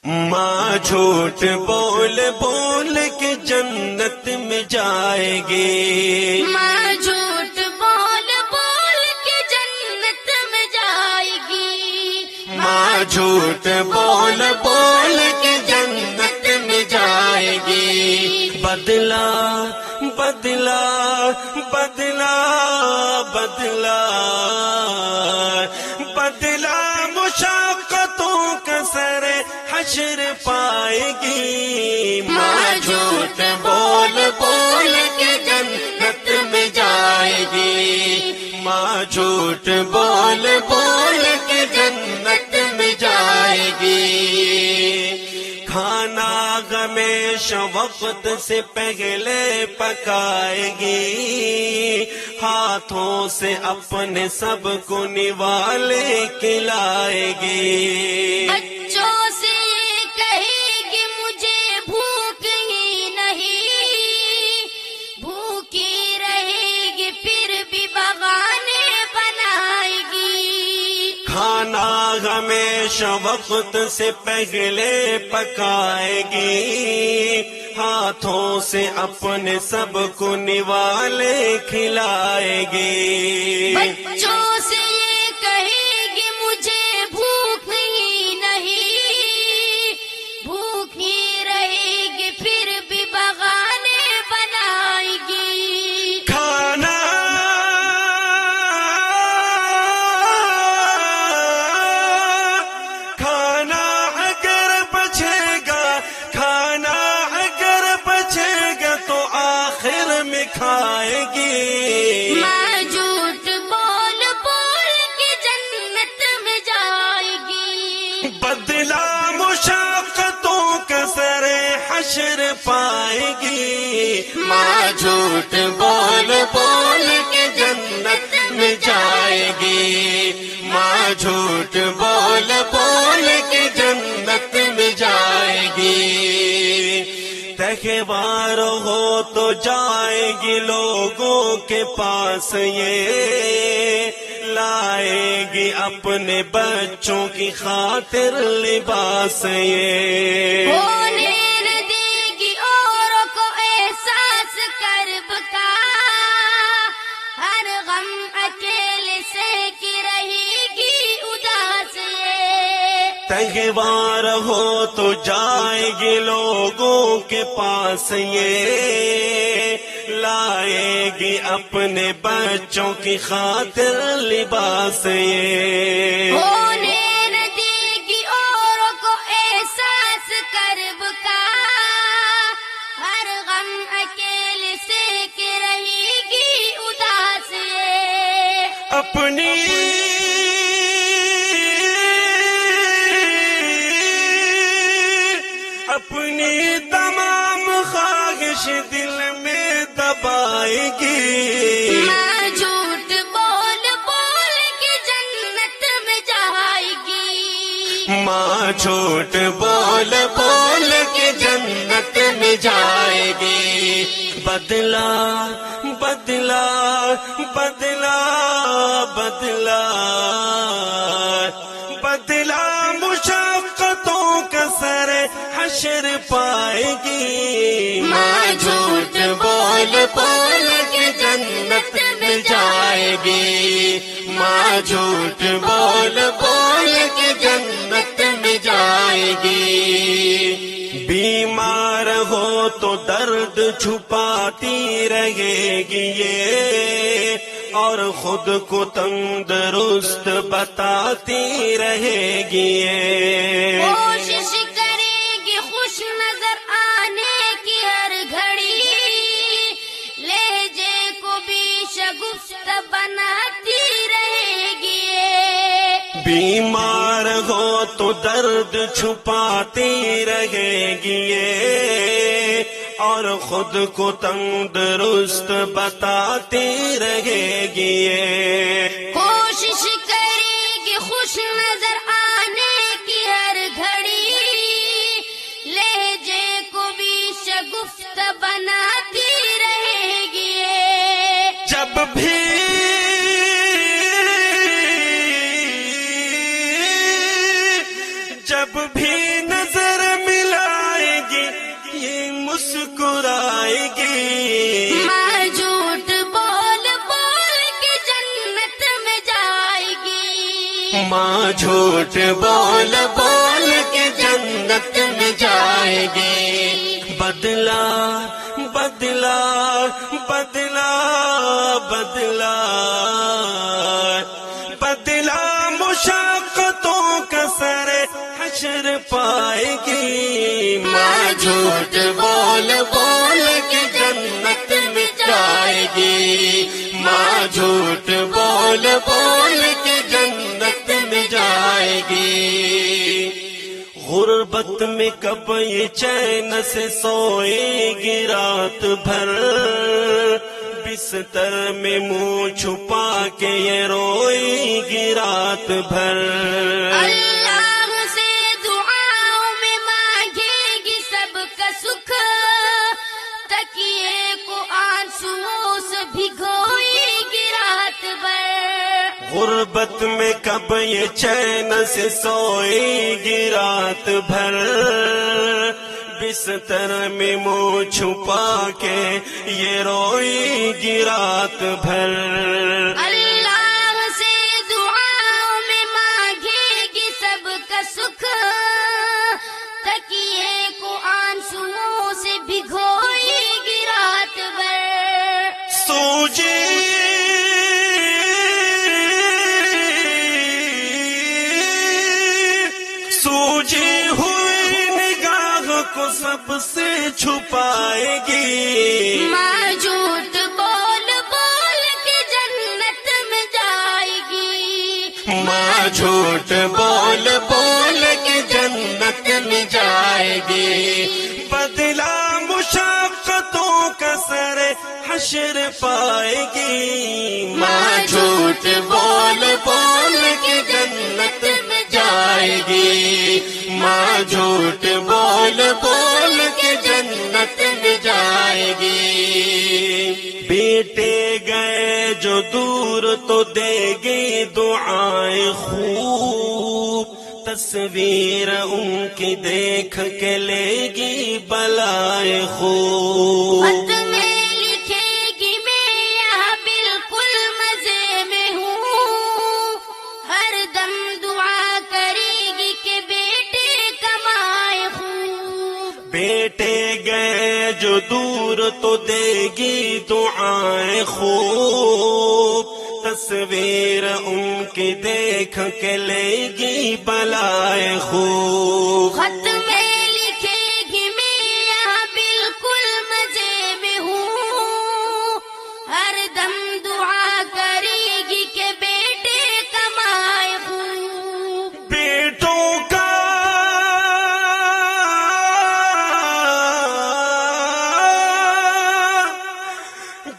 ماں جھوٹ بول بول کے جنت میں جائے گی، ماں جھوٹ بول بول کے جنت میں جائے گی، ماں جھوٹ بول بول کے جنت میں جائے گی۔ بدلا بدلا بدلا بدلا بدلا مشقتوں کا سر حشر پائے گی، ماں جھوٹ بول بول کے جنت میں جائے گی، ماں جھوٹ بول بول کے جنت میں جائے گی۔ کھانا ہمیشہ وقت سے پہلے پکائے گی، ہاتھوں سے اپنے سب کو نوالے کھلائے گی۔ بچوں سے یہ کہے گی مجھے بھوک ہی نہیں، بھوکی رہے گی پھر بھی بہانے بنائے گی۔ کھانا ہمیشہ وقت سے پہلے پکائے گی، ہاتھوں سے اپنے سب کو نوالے کھلائے گی۔ بچوں سے یہ کہے گی مجھے بھوک ہی نہیں، بھوکی رہے گی پھر بھی بہانے بنائے گی۔ کھانا کھانا اگر بچے گا، کھانا اگر بچے گا تو آخر میں کھائے گی۔ ماں جھوٹ بول بول کے جنت میں جائے گی، بدلا مشقتوں کا سر حشر پائے گی، ماں جھوٹ بول بول کے جنت میں جائے گی، ماں جھوٹ بول بول کے جنت میں جائے گی۔ تہوار ہو تو جائے گی لوگوں کے پاس یہ، لائے گی اپنے بچوں کی خاطر لباس یہ۔ ہونے نہ دے گی اوروں کو احساس کرب کا، ہر غم اکیلے سے کی رہے گی اداس یہ۔ تہوار ہو تو جائے گی لوگوں کے پاس یہ، لائے گی اپنے بچوں کی خاطر لباس یہ۔ ہونے نہ دے گی اوروں کو احساس کرب کا، ہر غم اکیلے سے کی رہے گی اداس یہ۔ اپنی اپنی تمام خواہش دل میں دبائے گی، ماں جھوٹ بول بول کے جنت میں جائے گی، ماں جھوٹ بول بول کے جنت میں جائے گی۔ بدلا بدلا بدلا بدلا بدلا مشقتوں کا سر حشر پائے گی، ماں جھوٹ بول بول کے جنت میں جائے گی، ماں جھوٹ بول بول کے جنت میں جائے گی۔ بیمار ہو تو درد چھپاتی رہے گی یہ، اور خود کو تندرست بتاتی رہے گی یہ۔ کوشش کرے گی خوش نظر آنے کی ہر گھڑی، لہجے کو بھی شگفت بناتی رہے گی یہ۔ بیمار ہو تو درد چھپاتی رہے گی یہ، اور خود کو تندرست بتاتی رہے گی یہ۔ کوشش کرے گی خوش نظر آنے کی ہر گھڑی، لہجے کو بھی شگفت بناتی رہے گی یہ۔ جب بھی جب بھی نظر ماں جھوٹ بول بول کے جنت میں جائے گی. بدلا بدلا بدلا بدلا بدلا مشقتوں کا سر حشر پائے گی. ماں جھوٹ بول بول کے جنت میں جائے گی. ماں جھوٹ بول بول کے جنت میں جائے گی. غربت میں کب یہ چین سے سوئے گی رات بھر, بستر میں منہ چھپا کے یہ روئے گی رات بھر. اللہ سے دعاؤں میں مانگے گی سب کا سکھ, تکیے کو آنسوؤں سے بھگوئے گی رات بھر. غربت میں کب یہ چین سے سوئے گی رات بھر, بستر میں منہ چھپا کے یہ روئے گی رات بھر. اللہ سے دعاؤں میں مانگے گی سب کا سکھ, تکیے کو آنسوؤں سے بھگوئے گی رات بھر. سوجی سوجی ہوئی نگاہ کو سب سے چھپائے گی. ماں جھوٹ بول بول کے جنت میں جائے گی. ماں جھوٹ بول بول کے جنت میں جائے گی. بدلا مشقتوں کا سر حشر پائے گی. ماں جھوٹ بول بول کے جنت میں جائے گی. ماں جھوٹ بول بول کے جنت میں جائے گی. بیٹے گئے جو دور تو دے گی دعائیں خوب, تصویر ان کی دیکھ کے لے گی بلائیں خوب. خط میں لکھے گی میں یہاں بالکل مزے میں ہوں, ہر دم دعا کرے گی کہ بیٹے کمائے خوب. بیٹے گئے جو دور تو دے گی دعائیں خوب, تصویر ان کی دیکھ کے لے گی بلائیں خوب. خط میں لکھے گی میں یہاں بالکل مزے میں ہوں, ہر دم دعا کرے گی کہ بیٹے کمائے خوب. بیٹوں کا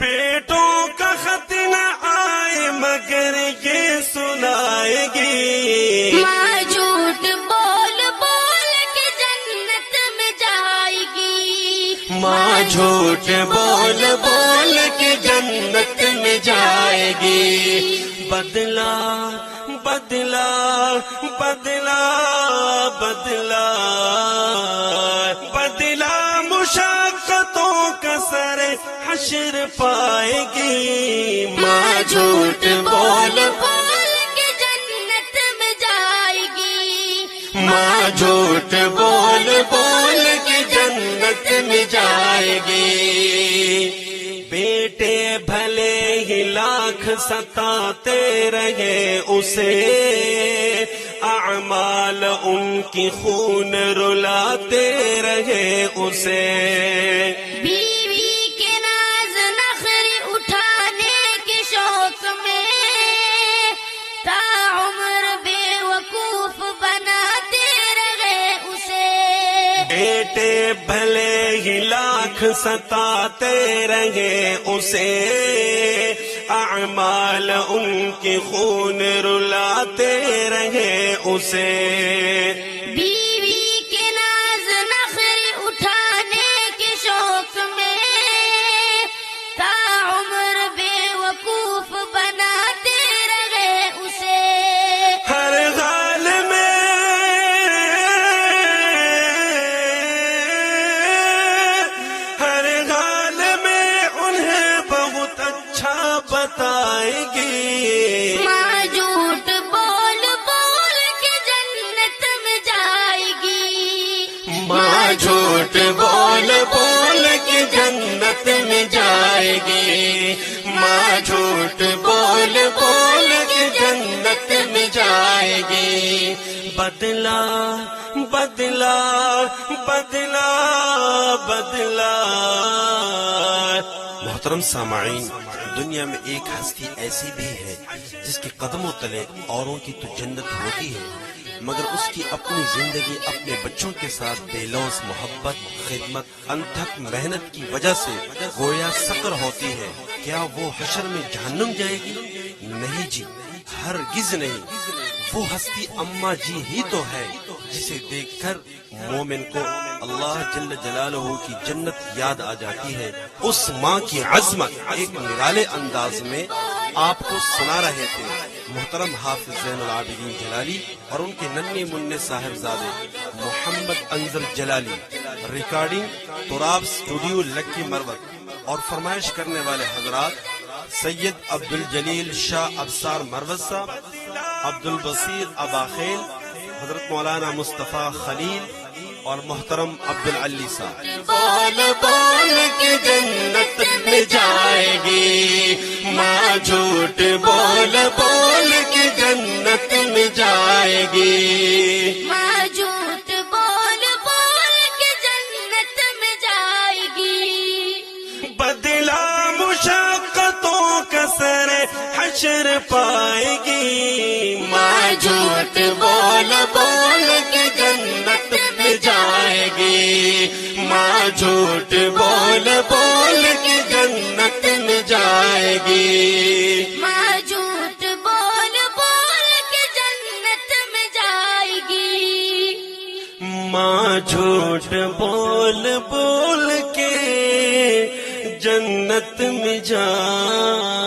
بیٹوں کا خط نہ آئے مگر یہ سنائے گی. ماں جھوٹ بول بول کے جنت میں جائے گی. ماں جھوٹ بول بول کے جنت میں جائے گی. بدلا بدلا بدلا بدلا بدلا مشقتوں کا سر حشر پائے گی. ماں جھوٹ بول بول کے جنت میں جائے گی. ماں جھوٹ بول بول کے جنت میں جائے گی. بیٹے بھلے ہی لاکھ ستاتے رہے اسے, اعمال ان کی خون رلاتے رہے اسے. بیوی کے ناز نخری اٹھانے کے شوق میں تا عمر بے وقوف بناتے رہے اسے. بیٹے بھلے ہی لاکھ ستاتے رہے اسے, اعمال ان کی خون رلاتے رہے اسے. بیوی کے ناز نخری اٹھانے کے شوق میں تا عمر بے وقوف بناتے رہے اسے. ہر حال میں ہر حال میں انہیں بہت اچھا بتائے گی. ماں جھوٹ بول بول ماں جھوٹ بول بول کے جنت میں جائے گی، ماں جھوٹ بول بول کے جنت میں جائے گی۔ بدلا بدلا بدلا بدلا۔ محترم سامعین، دنیا میں ایک ہستی ایسی بھی ہے جس کے قدموں تلے اوروں کی تو جنت ہوتی ہے، مگر اس کی اپنی زندگی اپنے بچوں کے ساتھ بے لوث محبت، خدمت، انتھک محنت کی وجہ سے گویا سقر ہوتی ہے۔ کیا وہ حشر میں جہنم جائے گی؟ نہیں جی، ہرگز نہیں۔ وہ ہستی اماں جی ہی تو ہے جسے دیکھ کر مومن کو اللہ جل جلالہ کی جنت یاد آ جاتی ہے۔ اس ماں کی عظمت ایک نرالے انداز میں آپ کو سنا رہے تھے محترم حافظ زین العابدین جلالی اور ان کے ننھے منھے صاحبزادے محمد انظر جلالی۔ ریکارڈنگ تراب اسٹوڈیو لکی مروت، اور فرمائش کرنے والے حضرات سید عبدالجلیل شاہ ابصار مروت صاحب، عبدالبصیر ابا خیل، حضرت مولانا مصطفیٰ خلیل اور محترم عبدالعلی صاحب۔ بول بول کے جنت میں جائے گی، ماں جھوٹ بول بول کے جنت میں جائے گی، ماں جھوٹ بول بول کے جنت میں جائے گی۔ بدلا مشقتوں کا سر حشر پائے گی، ماں جھوٹ بول بول کے جنت میں جائے گی، ماں جھوٹ بول بول کے جنت میں جائے گی، ماں جھوٹ بول بول کے جنت میں جائے گی، ماں جھوٹ بول بول کے جنت میں جائے